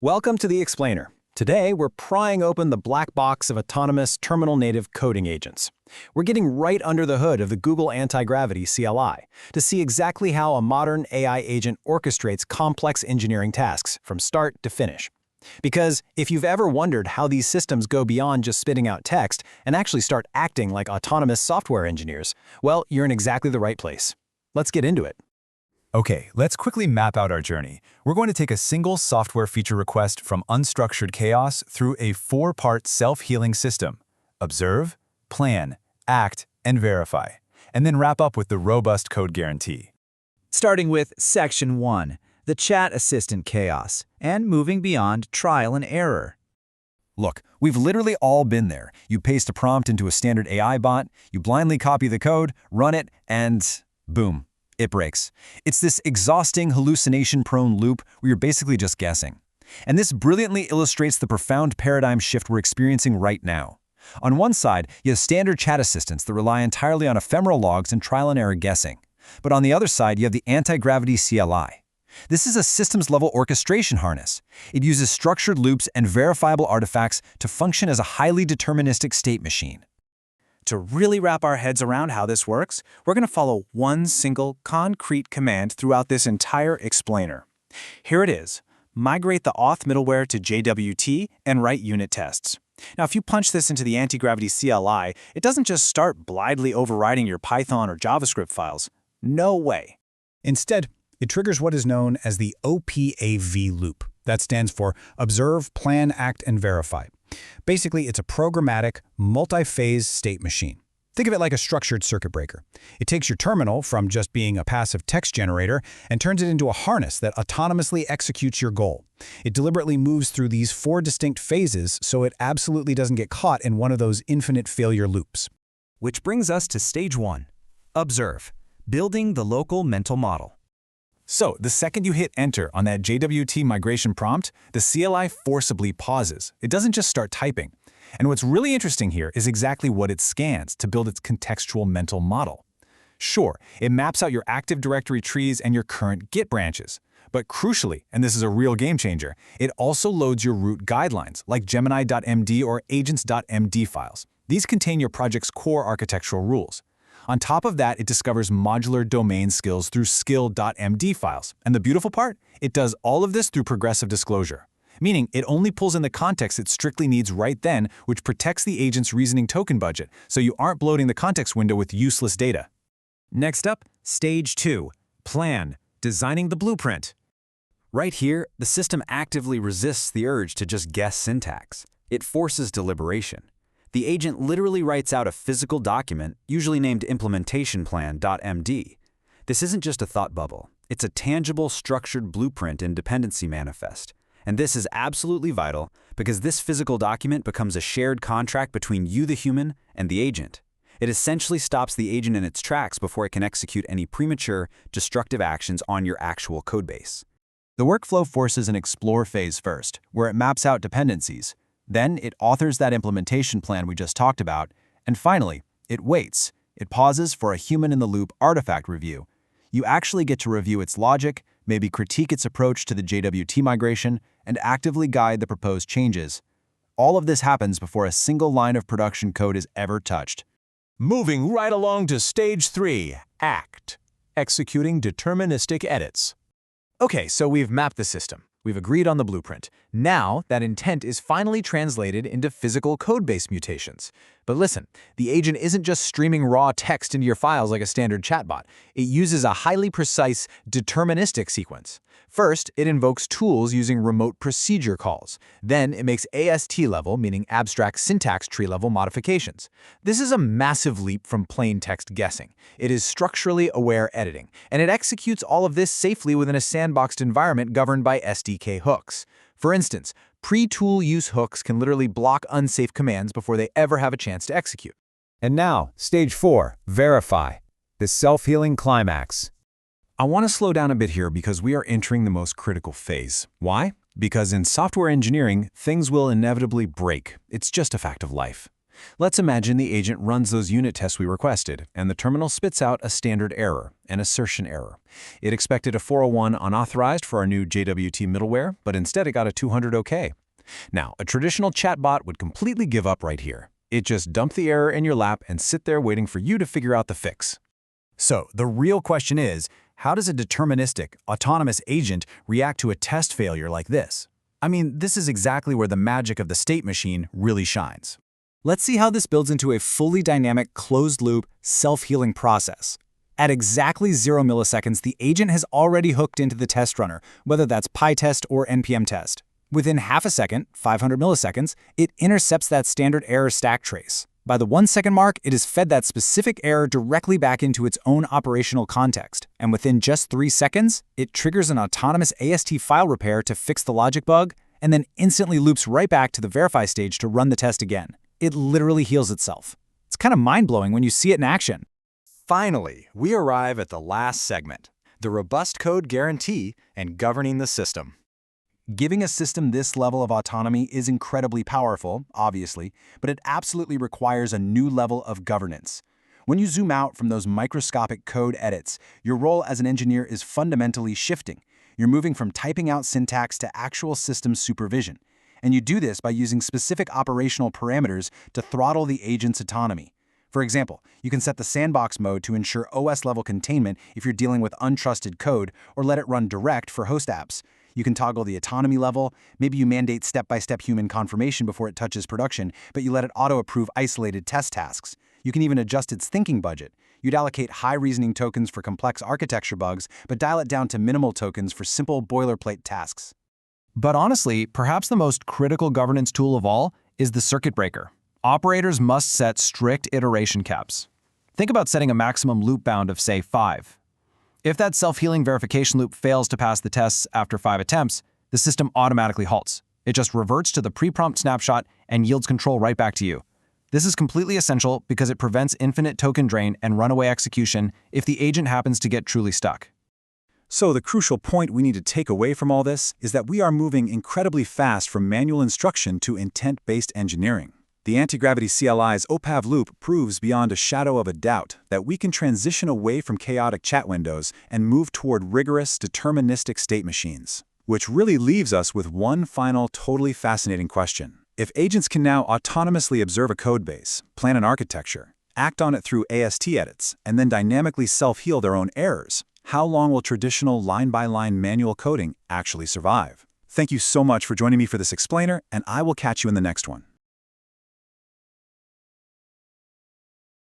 Welcome to the Explainer. Today, we're prying open the black box of autonomous terminal-native coding agents. We're getting right under the hood of the Google Antigravity CLI to see exactly how a modern AI agent orchestrates complex engineering tasks from start to finish. Because if you've ever wondered how these systems go beyond just spitting out text and actually start acting like autonomous software engineers, well, you're in exactly the right place. Let's get into it. Okay, let's quickly map out our journey. We're going to take a single software feature request from unstructured chaos through a four-part self-healing system: observe, plan, act, and verify, and then wrap up with the robust code guarantee. Starting with Section 1, the chat assistant chaos, and moving beyond trial and error. Look, we've literally all been there. You paste a prompt into a standard AI bot, you blindly copy the code, run it, and boom. It breaks. It's this exhausting, hallucination-prone loop where you're basically just guessing. And this brilliantly illustrates the profound paradigm shift we're experiencing right now. On one side, you have standard chat assistants that rely entirely on ephemeral logs and trial-and-error guessing. But on the other side, you have the Antigravity CLI. This is a systems-level orchestration harness. It uses structured loops and verifiable artifacts to function as a highly deterministic state machine. To really wrap our heads around how this works, we're going to follow one single, concrete command throughout this entire explainer. Here it is. Migrate the auth middleware to JWT and write unit tests. Now, if you punch this into the Antigravity CLI, it doesn't just start blindly overriding your Python or JavaScript files. No way. Instead, it triggers what is known as the OPAV loop. That stands for Observe, Plan, Act, and Verify. Basically, it's a programmatic, multi-phase state machine. Think of it like a structured circuit breaker. It takes your terminal from just being a passive text generator and turns it into a harness that autonomously executes your goal. It deliberately moves through these four distinct phases so it absolutely doesn't get caught in one of those infinite failure loops. Which brings us to Stage 1. Observe. Building the local mental model. So, the second you hit enter on that JWT migration prompt, the CLI forcibly pauses. It doesn't just start typing. And what's really interesting here is exactly what it scans to build its contextual mental model. Sure, it maps out your Active Directory trees and your current Git branches. But crucially, and this is a real game changer, it also loads your root guidelines, like Gemini.md or agents.md files. These contain your project's core architectural rules. On top of that, it discovers modular domain skills through skill.md files. And the beautiful part? It does all of this through progressive disclosure, meaning it only pulls in the context it strictly needs right then, which protects the agent's reasoning token budget, so you aren't bloating the context window with useless data. Next up, Stage 2. Plan. Designing the blueprint. Right here, the system actively resists the urge to just guess syntax. It forces deliberation. The agent literally writes out a physical document, usually named implementationplan.md. This isn't just a thought bubble. It's a tangible, structured blueprint and dependency manifest. And this is absolutely vital because this physical document becomes a shared contract between you, the human, and the agent. It essentially stops the agent in its tracks before it can execute any premature, destructive actions on your actual codebase. The workflow forces an explore phase first, where it maps out dependencies. Then it authors that implementation plan we just talked about, and finally, it waits. It pauses for a human-in-the-loop artifact review. You actually get to review its logic, maybe critique its approach to the JWT migration, and actively guide the proposed changes. All of this happens before a single line of production code is ever touched. Moving right along to Stage 3, Act. Executing deterministic edits. Okay, so we've mapped the system. We've agreed on the blueprint. Now, that intent is finally translated into physical code-based mutations. But listen, the agent isn't just streaming raw text into your files like a standard chatbot. It uses a highly precise, deterministic sequence. First, it invokes tools using remote procedure calls. Then, it makes AST-level, meaning abstract syntax tree-level modifications. This is a massive leap from plain text guessing. It is structurally aware editing, and it executes all of this safely within a sandboxed environment governed by SDK hooks. For instance, pre-tool use hooks can literally block unsafe commands before they ever have a chance to execute. And now, Stage 4, Verify. The self-healing climax. I want to slow down a bit here because we are entering the most critical phase. Why? Because in software engineering, things will inevitably break. It's just a fact of life. Let's imagine the agent runs those unit tests we requested, and the terminal spits out a standard error, an assertion error. It expected a 401 unauthorized for our new JWT middleware, but instead it got a 200 OK. Now, a traditional chatbot would completely give up right here. It just dump the error in your lap and sit there waiting for you to figure out the fix. So, the real question is, how does a deterministic, autonomous agent react to a test failure like this? I mean, this is exactly where the magic of the state machine really shines. Let's see how this builds into a fully dynamic, closed-loop, self-healing process. At exactly 0 milliseconds, the agent has already hooked into the test runner, whether that's PyTest or NPM test. Within half a second, 500 milliseconds, it intercepts that standard error stack trace. By the 1 second mark, it has fed that specific error directly back into its own operational context. And within just 3 seconds, it triggers an autonomous AST file repair to fix the logic bug, and then instantly loops right back to the verify stage to run the test again. It literally heals itself. It's kind of mind-blowing when you see it in action. Finally, we arrive at the last segment, the robust code guarantee and governing the system. Giving a system this level of autonomy is incredibly powerful, obviously, but it absolutely requires a new level of governance. When you zoom out from those microscopic code edits, your role as an engineer is fundamentally shifting. You're moving from typing out syntax to actual system supervision. And you do this by using specific operational parameters to throttle the agent's autonomy. For example, you can set the sandbox mode to ensure OS-level containment if you're dealing with untrusted code, or let it run direct for host apps. You can toggle the autonomy level. Maybe you mandate step-by-step human confirmation before it touches production, but you let it auto-approve isolated test tasks. You can even adjust its thinking budget. You'd allocate high reasoning tokens for complex architecture bugs, but dial it down to minimal tokens for simple boilerplate tasks. But honestly, perhaps the most critical governance tool of all is the circuit breaker. Operators must set strict iteration caps. Think about setting a maximum loop bound of, say, 5. If that self-healing verification loop fails to pass the tests after 5 attempts, the system automatically halts. It just reverts to the pre-prompt snapshot and yields control right back to you. This is completely essential because it prevents infinite token drain and runaway execution if the agent happens to get truly stuck. So the crucial point we need to take away from all this is that we are moving incredibly fast from manual instruction to intent-based engineering. The Antigravity CLI's OPAV loop proves beyond a shadow of a doubt that we can transition away from chaotic chat windows and move toward rigorous, deterministic state machines. Which really leaves us with one final, totally fascinating question. If agents can now autonomously observe a codebase, plan an architecture, act on it through AST edits, and then dynamically self-heal their own errors, how long will traditional line-by-line manual coding actually survive? Thank you so much for joining me for this explainer, and I will catch you in the next one.